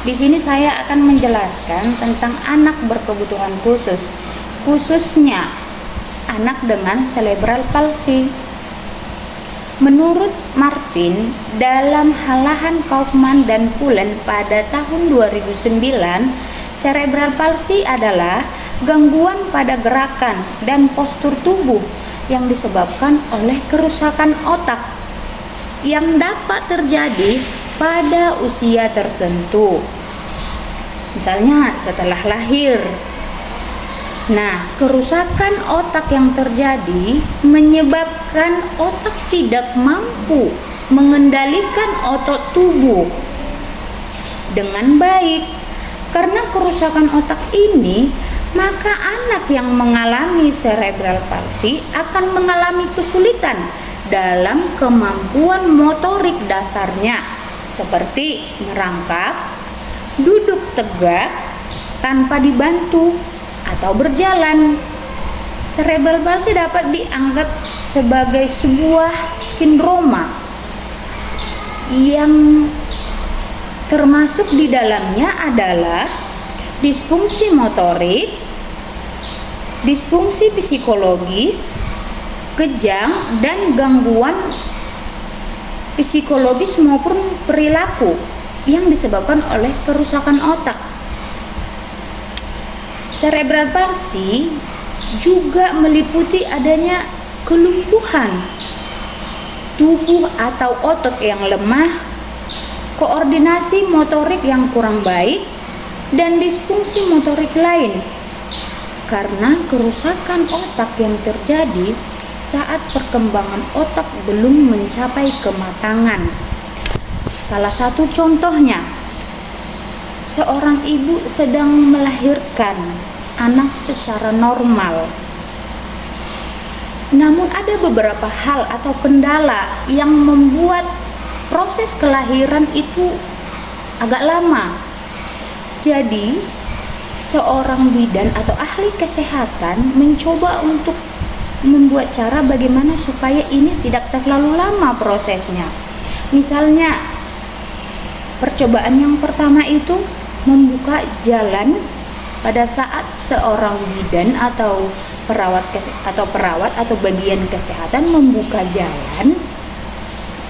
Di sini saya akan menjelaskan tentang anak berkebutuhan khusus, khususnya anak dengan cerebral palsy. Menurut Martin, dalam Halahan Kaufman dan Pullen pada tahun 2009, cerebral palsy adalah gangguan pada gerakan dan postur tubuh yang disebabkan oleh kerusakan otak yang dapat terjadi pada usia tertentu. Misalnya setelah lahir. Nah, kerusakan otak yang terjadi menyebabkan otak tidak mampu mengendalikan otot tubuh dengan baik. Karena kerusakan otak ini, maka anak yang mengalami cerebral palsy akan mengalami kesulitan dalam kemampuan motorik dasarnya, seperti merangkak, duduk tegak tanpa dibantu, atau berjalan. Cerebral palsy dapat dianggap sebagai sebuah sindroma yang termasuk di dalamnya adalah disfungsi motorik, disfungsi psikologis, kejang, dan gangguan psikologis maupun perilaku yang disebabkan oleh kerusakan otak. Cerebral palsy juga meliputi adanya kelumpuhan tubuh atau otot yang lemah, koordinasi motorik yang kurang baik, dan disfungsi motorik lain karena kerusakan otak yang terjadi saat perkembangan otak belum mencapai kematangan. Salah satu contohnya, seorang ibu sedang melahirkan anak secara normal. Namun ada beberapa hal atau kendala yang membuat proses kelahiran itu agak lama. Jadi, seorang bidan atau ahli kesehatan mencoba untuk membuat cara bagaimana supaya ini tidak terlalu lama prosesnya. Misalnya, percobaan yang pertama itu membuka jalan pada saat seorang bidan atau perawat atau bagian kesehatan membuka jalan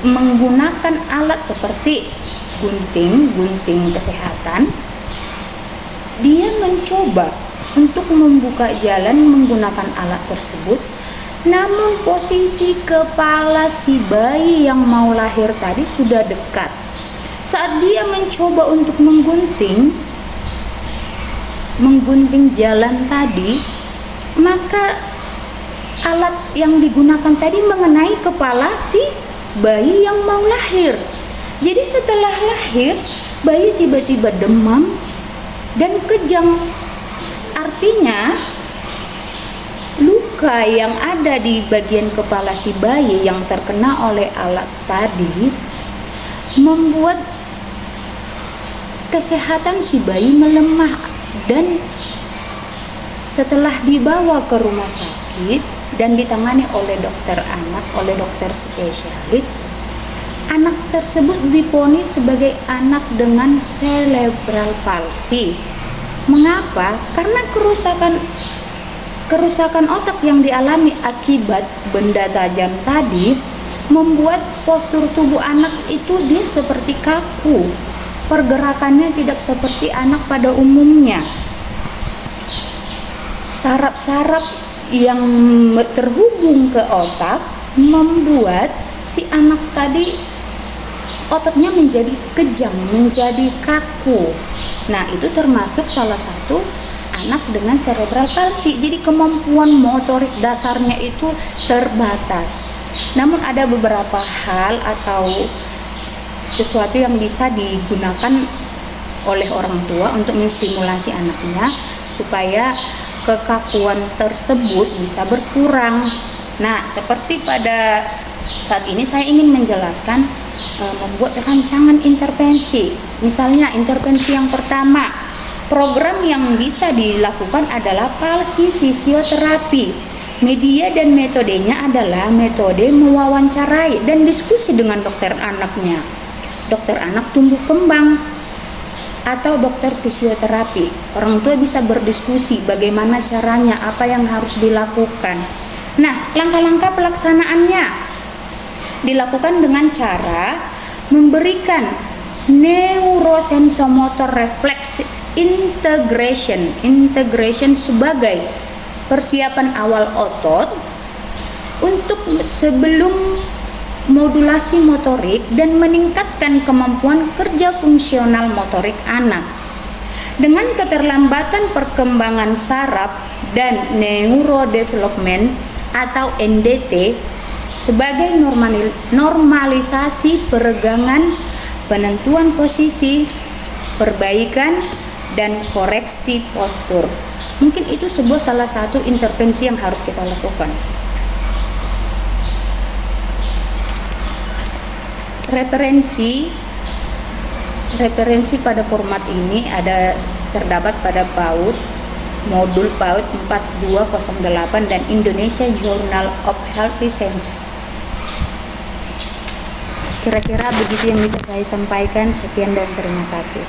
menggunakan alat seperti gunting kesehatan. Dia mencoba untuk membuka jalan menggunakan alat tersebut, namun posisi kepala si bayi yang mau lahir tadi sudah dekat. Saat dia mencoba untuk menggunting jalan tadi, maka alat yang digunakan tadi mengenai kepala si bayi yang mau lahir. Jadi setelah lahir, bayi tiba-tiba demam dan kejang. Artinya luka yang ada di bagian kepala si bayi yang terkena oleh alat tadi membuat kesehatan si bayi melemah, dan setelah dibawa ke rumah sakit dan ditangani oleh dokter anak, oleh dokter spesialis, anak tersebut divonis sebagai anak dengan cerebral palsy. Mengapa? Karena kerusakan otak yang dialami akibat benda tajam tadi membuat postur tubuh anak itu dia seperti kaku. Pergerakannya tidak seperti anak pada umumnya. Saraf-saraf yang terhubung ke otak membuat si anak tadi ototnya menjadi kejang, menjadi kaku. Nah, itu termasuk salah satu anak dengan cerebral palsy. Jadi kemampuan motorik dasarnya itu terbatas. Namun ada beberapa hal atau sesuatu yang bisa digunakan oleh orang tua untuk menstimulasi anaknya supaya kekakuan tersebut bisa berkurang. Nah, seperti pada saat ini saya ingin menjelaskan membuat rancangan intervensi. Misalnya intervensi yang pertama, program yang bisa dilakukan adalah palsi fisioterapi. Media dan metodenya adalah metode mewawancarai dan diskusi dengan dokter anaknya. Dokter anak tumbuh kembang. atau dokter fisioterapi. Orang tua bisa berdiskusi bagaimana caranya, apa yang harus dilakukan. Nah, langkah-langkah pelaksanaannya dilakukan dengan cara memberikan neurosensomotor reflex integration sebagai persiapan awal otot untuk sebelum modulasi motorik dan meningkatkan kemampuan kerja fungsional motorik anak. Dengan keterlambatan perkembangan saraf dan neurodevelopment atau NDT sebagai normalisasi peregangan, penentuan posisi, perbaikan, dan koreksi postur. Mungkin itu salah satu intervensi yang harus kita lakukan. Referensi pada format ini terdapat pada PAUD, modul PAUD 4208 dan Indonesia Journal of Healthy Science. Kira-kira begitu yang bisa saya sampaikan. Sekian dan terima kasih.